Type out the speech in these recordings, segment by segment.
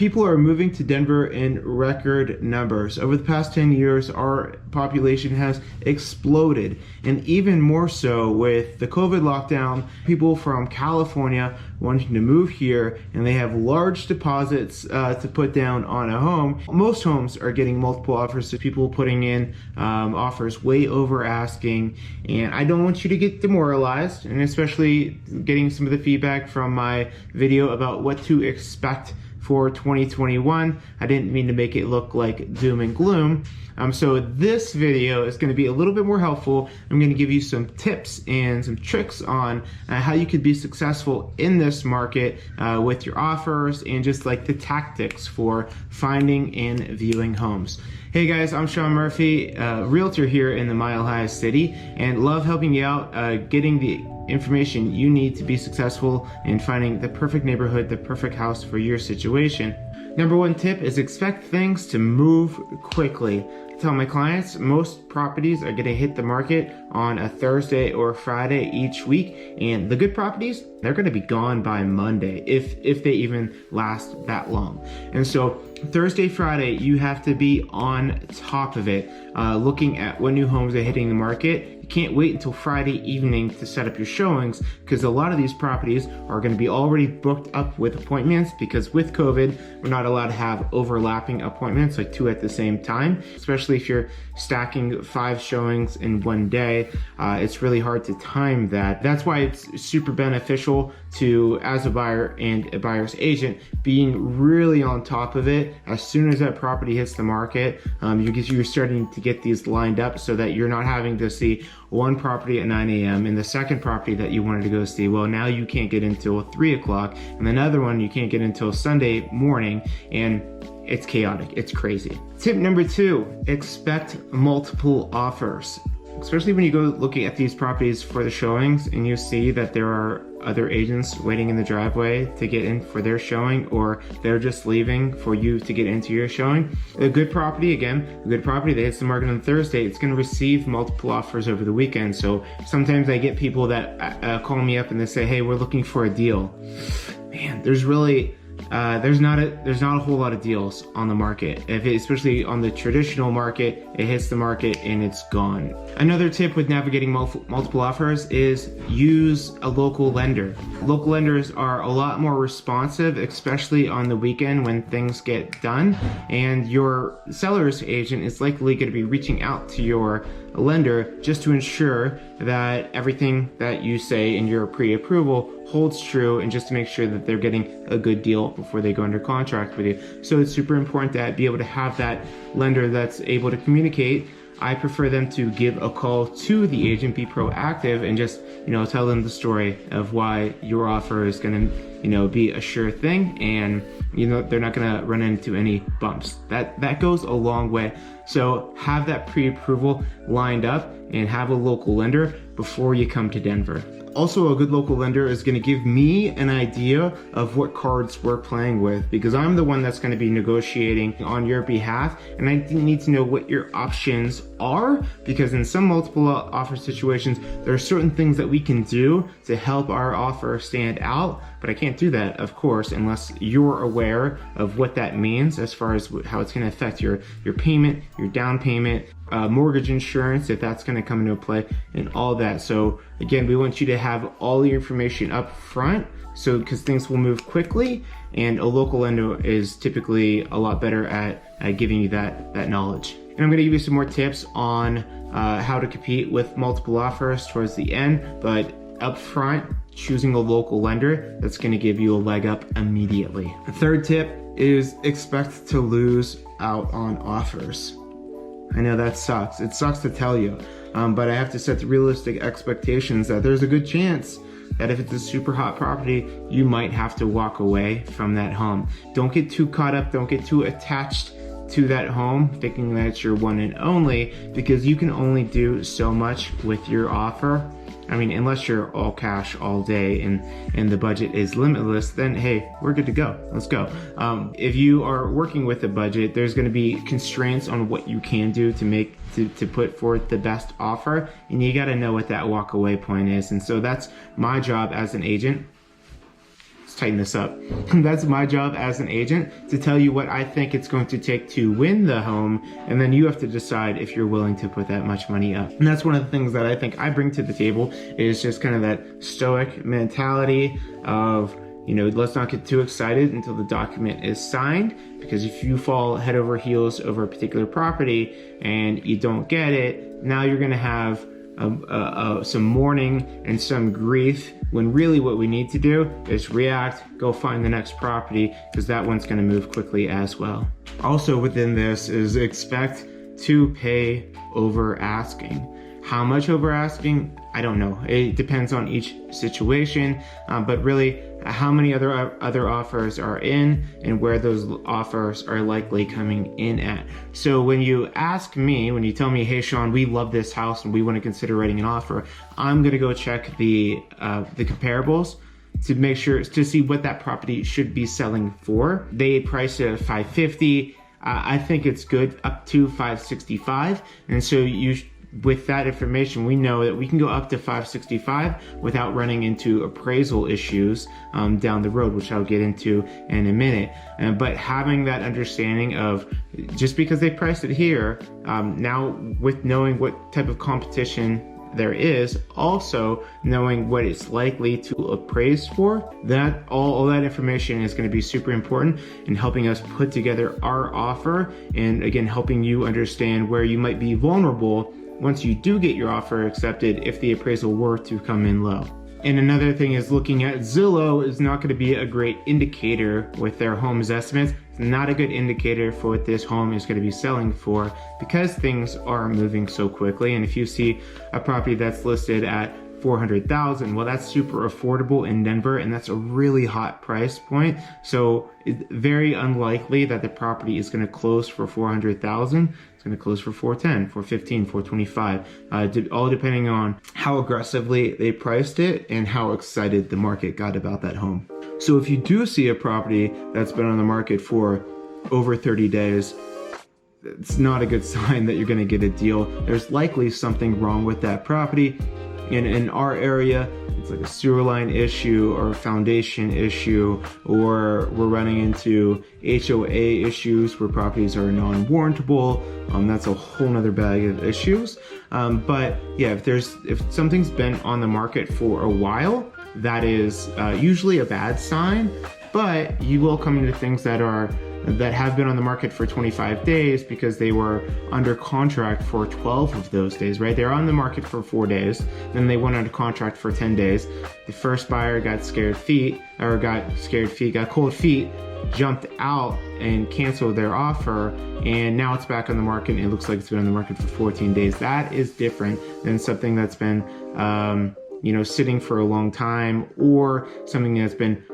People are moving to Denver in record numbers. Over the past 10 years, our population has exploded, and even more so with the COVID lockdown. People from California wanting to move here, and they have large deposits to put down on a home. Most homes are getting multiple offers, so people putting in offers way over asking, and I don't want you to get demoralized, and especially getting some of the feedback from my video about what to expect for 2021. I didn't mean to make it look like doom and gloom. So this video is going to be a little bit more helpful. I'm going to give you some tips and some tricks on how you could be successful in this market with your offers and just like the tactics for finding and viewing homes. Hey guys, I'm Sean Murphy, realtor here in the Mile High City, and love helping you out getting the information you need to be successful in finding the perfect neighborhood, the perfect house for your situation. Number one tip is expect things to move quickly. I tell my clients most properties are going to hit the market on a Thursday or Friday each week, and the good properties, they're going to be gone by Monday if they even last that long. And so Thursday, Friday, you have to be on top of it, looking at what new homes are hitting the market. You can't wait until Friday evening to set up your showings, because a lot of these properties are going to be already booked up with appointments, because with COVID, we're not allowed to have overlapping appointments, like 2 at the same time, especially if you're stacking 5 showings in one day. It's really hard to time that. That's why it's super beneficial to, as a buyer and a buyer's agent, being really on top of it as soon as that property hits the market. You're starting to get these lined up so that you're not having to see one property at 9 a.m. and the second property that you wanted to go see, well, now you can't get until 3 o'clock, and another one you can't get until Sunday morning, and it's chaotic, it's crazy. Tip number 2, expect multiple offers. Especially when you go looking at these properties for the showings and you see that there are other agents waiting in the driveway to get in for their showing, or they're just leaving for you to get into your showing. A good property, again, a good property that hits the market on Thursday, it's going to receive multiple offers over the weekend. So sometimes I get people that call me up and they say, hey, we're looking for a deal. Man, there's really there's not a whole lot of deals on the market. Especially on the traditional market, it hits the market and it's gone. Another tip with navigating multiple offers is use a local lender. Local lenders are a lot more responsive, especially on the weekend when things get done, and your seller's agent is likely going to be reaching out to your lender just to ensure that everything that you say in your pre-approval holds true, and just to make sure that they're getting a good deal before they go under contract with you. So it's super important to be able to have that lender that's able to communicate. I prefer them to give a call to the agent, be proactive, and just, tell them the story of why your offer is going to, be a sure thing, and they're not going to run into any bumps. That goes a long way. So have that pre-approval lined up and have a local lender before you come to Denver. Also, a good local lender is going to give me an idea of what cards we're playing with, because I'm the one that's going to be negotiating on your behalf, and I need to know what your options are, because in some multiple offer situations, there are certain things that we can do to help our offer stand out, but I can't do that, of course, unless you're aware of what that means as far as how it's going to affect your payment, your down payment, mortgage insurance, if that's going to come into play, and all that. So again, we want you to have all your information up front, so because things will move quickly, and a local lender is typically a lot better at giving you that knowledge. And I'm going to give you some more tips on how to compete with multiple offers towards the end, but up front, choosing a local lender, that's going to give you a leg up immediately. The third tip is expect to lose out on offers. I know that sucks. It sucks to tell you, but I have to set the realistic expectations that there's a good chance that if it's a super hot property, you might have to walk away from that home. Don't get too caught up, don't get too attached to that home thinking that it's your one and only, because you can only do so much with your offer. I mean, unless you're all cash all day and the budget is limitless, then hey, we're good to go. Let's go. If you are working with a budget, there's going to be constraints on what you can do to put forth the best offer, and you got to know what that walk away point is. And so that's my job as an agent, is tighten this up. That's my job as an agent, to tell you what I think it's going to take to win the home, and then you have to decide if you're willing to put that much money up. And that's one of the things that I think I bring to the table, is just kind of that stoic mentality of, you know, let's not get too excited until the document is signed, because if you fall head over heels over a particular property and you don't get it, now you're going to have some mourning and some grief, when really what we need to do is react, go find the next property, because that one's going to move quickly as well. Also within this is expect to pay over asking. How much over asking? I don't know. It depends on each situation, but really how many other offers are in and where those offers are likely coming in at. So when you ask me, when you tell me, hey Sean, we love this house and we want to consider writing an offer, I'm gonna go check the comparables to make sure, to see what that property should be selling for. They price it at $550. I think it's good up to $565, and so with that information, we know that we can go up to $565 without running into appraisal issues down the road, which I'll get into in a minute. But having that understanding of, just because they priced it here, now with knowing what type of competition there is, also knowing what it's likely to appraise for, that all that information is going to be super important in helping us put together our offer, and again, helping you understand where you might be vulnerable once you do get your offer accepted if the appraisal were to come in low. And another thing is, looking at Zillow is not going to be a great indicator with their home's estimates. It's not a good indicator for what this home is going to be selling for, because things are moving so quickly. And if you see a property that's listed at $400,000, well, that's super affordable in Denver, and that's a really hot price point. So it's very unlikely that the property is going to close for $400,000. It's going to close for $410, $415, $425, all depending on how aggressively they priced it and how excited the market got about that home. So if you do see a property that's been on the market for over 30 days, it's not a good sign that you're going to get a deal. There's likely something wrong with that property. In our area, it's like a sewer line issue or a foundation issue, or we're running into HOA issues where properties are non-warrantable. That's a whole nother bag of issues. But yeah, if something's been on the market for a while, that is usually a bad sign. But you will come into things that have been on the market for 25 days because they were under contract for 12 of those days, right? They're on the market for 4 days, then they went under contract for 10 days. The first buyer got cold feet, jumped out and canceled their offer, and now it's back on the market and it looks like it's been on the market for 14 days. That is different than something that's been sitting for a long time, or something that's been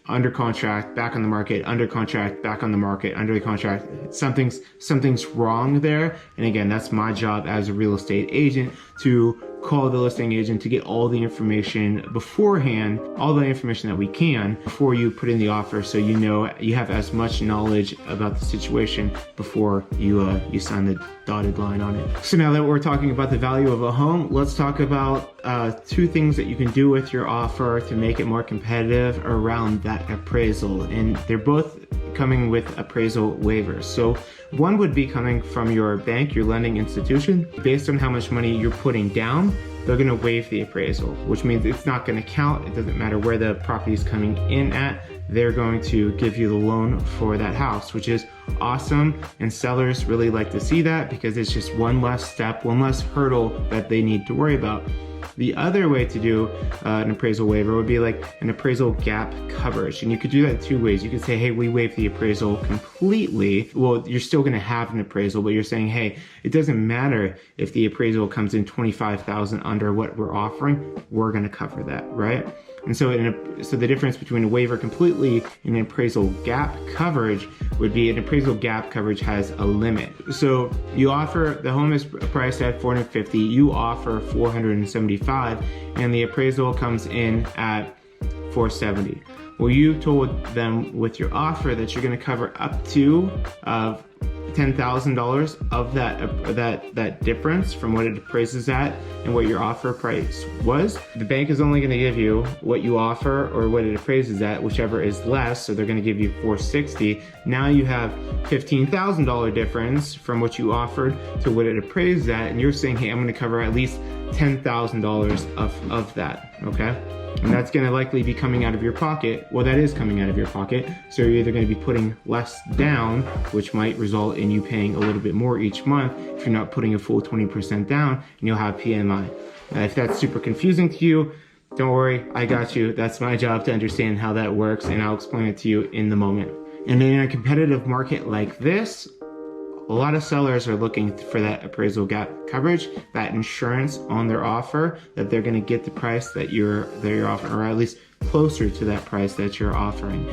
under contract, back on the market, under contract, back on the market, under the contract. Something's wrong there. And again, that's my job as a real estate agent, to call the listing agent to get all the information beforehand, all the information that we can before you put in the offer, so you know you have as much knowledge about the situation before you sign the dotted line on it. So now that we're talking about the value of a home, let's talk about two things that you can do with your offer to make it more competitive around that appraisal. And they're both coming with appraisal waivers. So one would be coming from your bank, your lending institution. Based on how much money you're putting down, they're going to waive the appraisal, which means it's not going to count. It doesn't matter where the property is coming in at. They're going to give you the loan for that house, which is awesome. And sellers really like to see that, because it's just one less step, one less hurdle that they need to worry about. The other way to do an appraisal waiver would be like an appraisal gap coverage. And you could do that two ways. You could say, hey, we waive the appraisal completely. Well, you're still going to have an appraisal, but you're saying, hey, it doesn't matter if the appraisal comes in $25,000 under what we're offering, we're going to cover that, right? And so so the difference between a waiver completely and an appraisal gap coverage would be, an appraisal gap coverage has a limit. So you offer, the home is priced at $450, you offer $475, and the appraisal comes in at $470. Well, you told them with your offer that you're going to cover up to $10,000 of that difference from what it appraises at and what your offer price was, the bank is only going to give you what you offer or what it appraises at, whichever is less. So they're going to give you $460. Now you have $15,000 difference from what you offered to what it appraised at, and you're saying, hey, I'm going to cover at least $10,000 of that. Okay. And that's going to likely be coming out of your pocket. Well, that is coming out of your pocket. So you're either going to be putting less down, which might result in you paying a little bit more each month if you're not putting a full 20% down, and you'll have PMI. If that's super confusing to you, don't worry, I got you. That's my job to understand how that works, and I'll explain it to you in the moment. And in a competitive market like this, a lot of sellers are looking for that appraisal gap coverage, that insurance on their offer, that they're going to get the price that you're offering, or at least closer to that price that you're offering.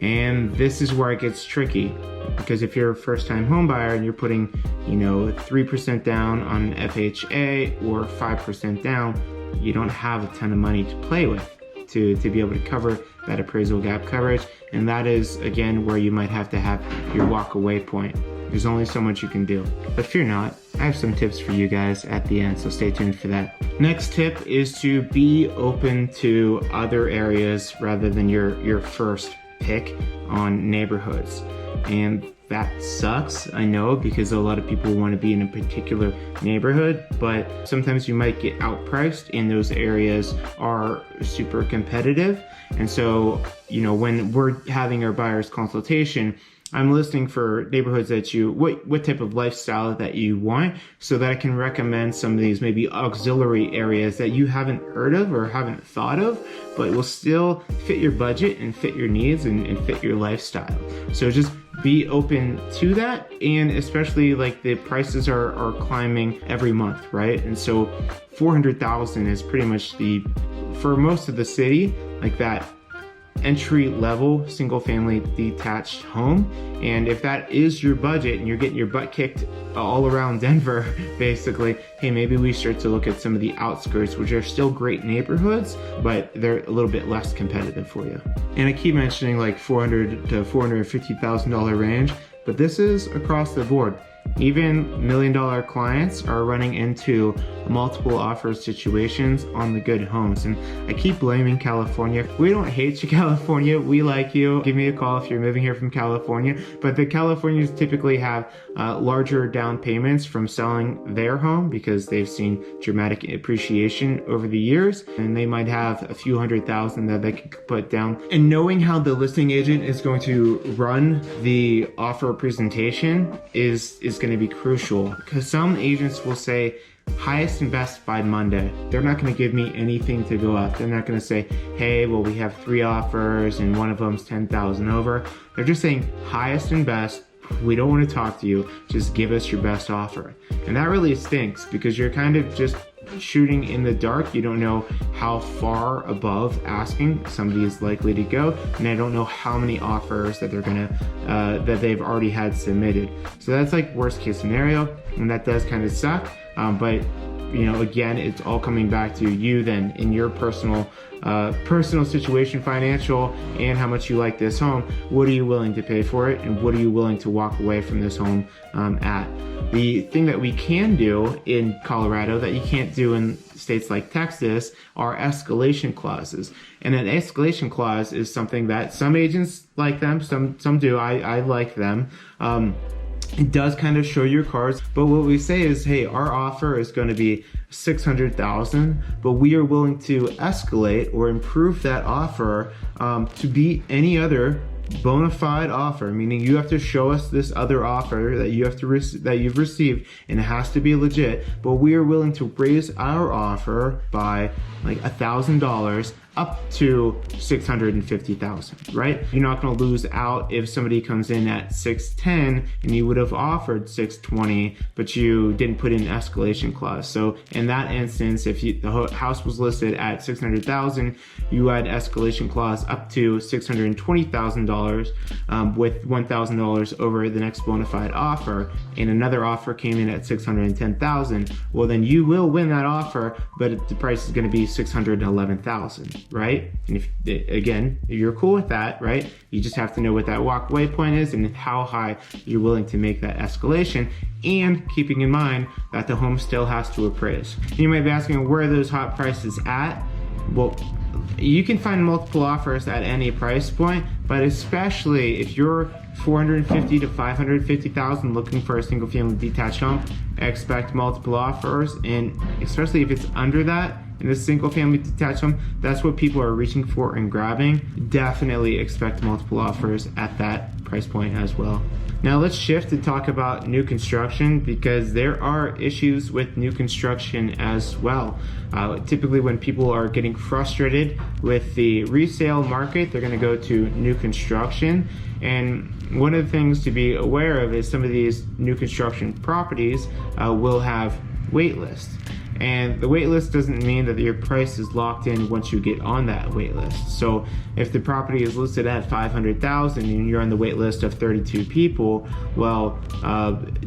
And this is where it gets tricky, because if you're a first-time home buyer and you're putting, 3% down on an FHA or 5% down, you don't have a ton of money to play with to be able to cover that appraisal gap coverage. And that is, again, where you might have to have your walk-away point. There's only so much you can do. But fear not, I have some tips for you guys at the end, so stay tuned for that. Next tip is to be open to other areas rather than your first pick on neighborhoods. And that sucks, I know, because a lot of people want to be in a particular neighborhood, but sometimes you might get outpriced, and those areas are super competitive. And so, when we're having our buyer's consultation, I'm listening for neighborhoods that what type of lifestyle that you want, so that I can recommend some of these maybe auxiliary areas that you haven't heard of or haven't thought of, but will still fit your budget and fit your needs and fit your lifestyle. So just be open to that, and especially like the prices are climbing every month, right? And so 400,000 is pretty much for most of the city, like that entry level single family detached home. And if that is your budget and you're getting your butt kicked all around Denver, basically, hey, maybe we start to look at some of the outskirts, which are still great neighborhoods, but they're a little bit less competitive for you. And I keep mentioning like $400,000 to $450,000 range, but this is across the board. Even $1 million clients are running into multiple offer situations on the good homes. And I keep blaming California. We don't hate you, California. We like you. Give me a call if you're moving here from California. But the Californians typically have larger down payments from selling their home because they've seen dramatic appreciation over the years. And they might have a few $100,000 that they could put down. And knowing how the listing agent is going to run the offer presentation is going to be crucial, because some agents will say highest and best by Monday. They're not going to give me anything to go up. They're not going to say, hey, well, we have 3 offers and one of them's 10,000 over. They're just saying highest and best. We don't want to talk to you. Just give us your best offer. And that really stinks, because you're kind of just shooting in the dark. You don't know how far above asking somebody is likely to go, and I don't know how many offers that they're gonna that they've already had submitted. So that's like worst case scenario, and that does kind of suck. But again, it's all coming back to you then in your personal situation, financial, and how much you like this home. What are you willing to pay for it, and what are you willing to walk away from this home at? The thing that we can do in Colorado that you can't do in states like Texas are escalation clauses. And an escalation clause is something that some agents like them, some do. I like them. It does kind of show your cards, but what we say is, hey, our offer is going to be $600,000, but we are willing to escalate or improve that offer to beat any other bona fide offer, meaning you have to show us this other offer that you've received, and it has to be legit, but we are willing to raise our offer by like $1,000 up to $650,000, right? You're not going to lose out if somebody comes in at $610 and you would have offered $620, but you didn't put in an escalation clause. So in that instance, if the house was listed at $600,000, you had escalation clause up to $620,000 with $1,000 over the next bona fide offer, and another offer came in at $610,000. Well, then you will win that offer, but the price is going to be $611,000. right? And if, again, if you're cool with that, right? You just have to know what that walkaway point is and how high you're willing to make that escalation, and keeping in mind that the home still has to appraise. You might be asking, where are those hot prices at? Well, you can find multiple offers at any price point, but especially if you're 450 to 550,000 looking for a single family detached home, expect multiple offers. And especially if it's under that in a single family detached home, that's what people are reaching for and grabbing. Definitely expect multiple offers at that price point as well. Now let's shift to talk about new construction, because there are issues with new construction as well. Typically when people are getting frustrated with the resale market, they're gonna go to new construction. And one of the things to be aware of is some of these new construction properties will have wait lists. And the wait list doesn't mean that your price is locked in once you get on that wait list. So if the property is listed at 500,000 and you're on the wait list of 32 people, well,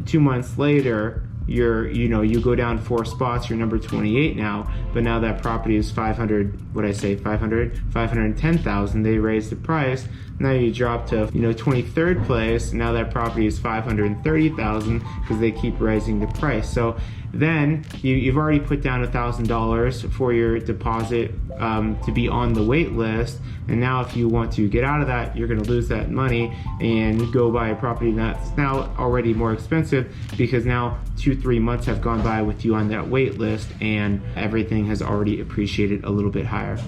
2 months later, you go down 4 spots, you're number 28 now, but now that property is 510,000, they raised the price. Now you drop to 23rd place. Now that property is 530,000 because they keep raising the price. So then you've already put down $1,000 for your deposit to be on the wait list, and now if you want to get out of that, you're going to lose that money and go buy a property that's now already more expensive, because now 2-3 months have gone by with you on that wait list and everything has already appreciated a little bit higher.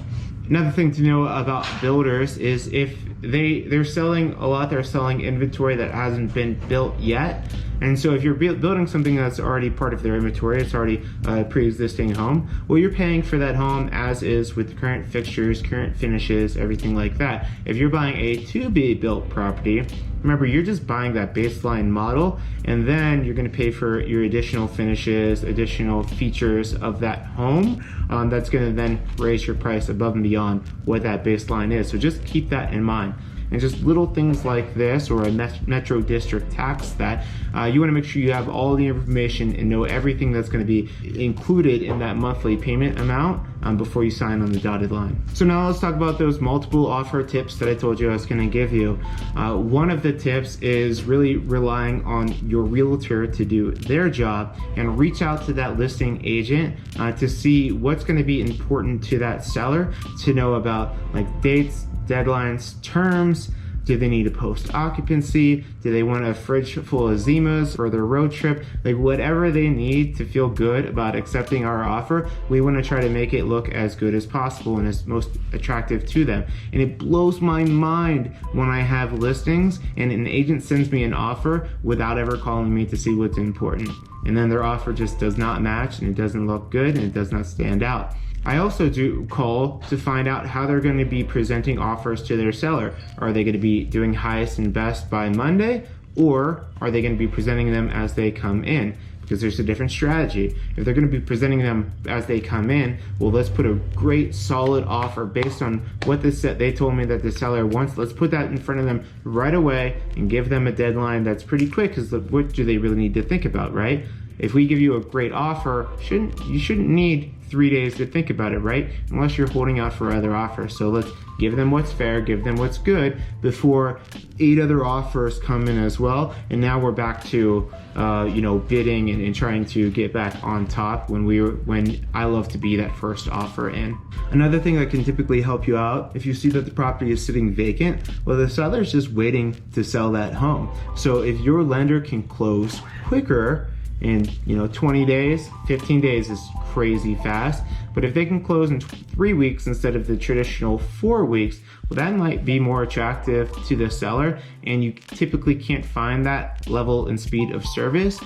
Another thing to know about builders is if they're selling a lot, they're selling inventory that hasn't been built yet. And so if you're building something that's already part of their inventory, it's already a pre-existing home, well, you're paying for that home as is with current fixtures, current finishes, everything like that. If you're buying a to-be built property, remember, you're just buying that baseline model, and then you're gonna pay for your additional finishes, additional features of that home. That's gonna then raise your price above and beyond what that baseline is. So just keep that in mind. And just little things like this, or a metro district tax, that you want to make sure you have all the information and know everything that's going to be included in that monthly payment amount before you sign on the dotted line. So now let's talk about those multiple offer tips that I told you I was going to give you. One of the tips is really relying on your realtor to do their job and reach out to that listing agent to see what's going to be important to that seller, to know about like dates, deadlines, terms. Do they need a post occupancy? Do they want a fridge full of Zimas for their road trip? Like whatever they need to feel good about accepting our offer, we want to try to make it look as good as possible and as most attractive to them. And it blows my mind when I have listings and an agent sends me an offer without ever calling me to see what's important. And then their offer just does not match, and it doesn't look good, and it does not stand out. I also do call to find out how they're going to be presenting offers to their seller. Are they going to be doing highest and best by Monday, or are they going to be presenting them as they come in? Because there's a different strategy. If they're going to be presenting them as they come in, well, let's put a great solid offer based on what they told me that the seller wants. Let's put that in front of them right away and give them a deadline that's pretty quick, because what do they really need to think about, right? If we give you a great offer, you shouldn't need 3 days to think about it, right? Unless you're holding out for other offers. So let's give them what's fair, give them what's good before 8 other offers come in as well. And now we're back to bidding and trying to get back on top when I love to be that first offer in. Another thing that can typically help you out, if you see that the property is sitting vacant, well, the seller's just waiting to sell that home. So if your lender can close quicker, in 20 days, 15 days is crazy fast, but if they can close in 3 weeks instead of the traditional 4 weeks, well, that might be more attractive to the seller, and you typically can't find that level and speed of service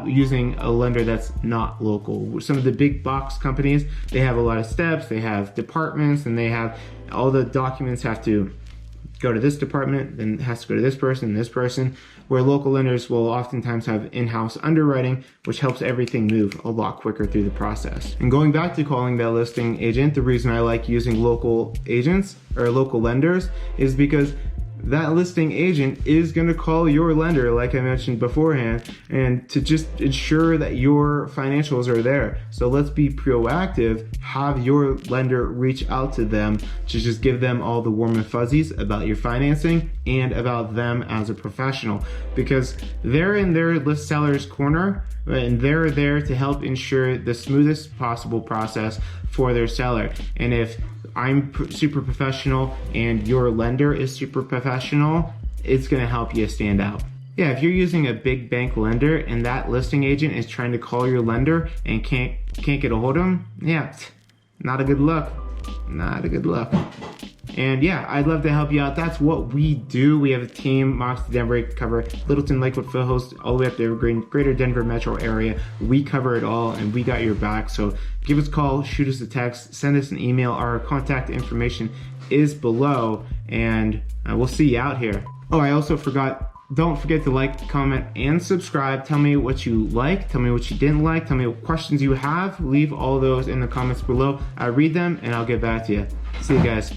using a lender that's not local. Some of the big box companies, they have a lot of steps, they have departments, and they have all the documents have to go to this department, then it has to go to this person, where local lenders will oftentimes have in-house underwriting, which helps everything move a lot quicker through the process. And going back to calling that listing agent, the reason I like using local agents or local lenders is because that listing agent is going to call your lender, like I mentioned beforehand, and to just ensure that your financials are there. So let's be proactive, have your lender reach out to them to just give them all the warm and fuzzies about your financing and about them as a professional, because they're in their list seller's corner and they're there to help ensure the smoothest possible process for their seller. And if I'm super professional and your lender is super professional, it's gonna help you stand out. Yeah, if you're using a big bank lender and that listing agent is trying to call your lender and can't get a hold of them, yeah, not a good look. Not a good look. And yeah, I'd love to help you out. That's what we do. We have a team, Mox to Denver, cover Littleton, Lakewood, Foothills, all the way up to Evergreen, greater Denver metro area. We cover it all and we got your back. So give us a call, shoot us a text, send us an email. Our contact information is below, and we'll see you out here. Oh, I also forgot, don't forget to like, comment, and subscribe. Tell me what you like, tell me what you didn't like, tell me what questions you have. Leave all those in the comments below. I read them and I'll get back to you. See you guys.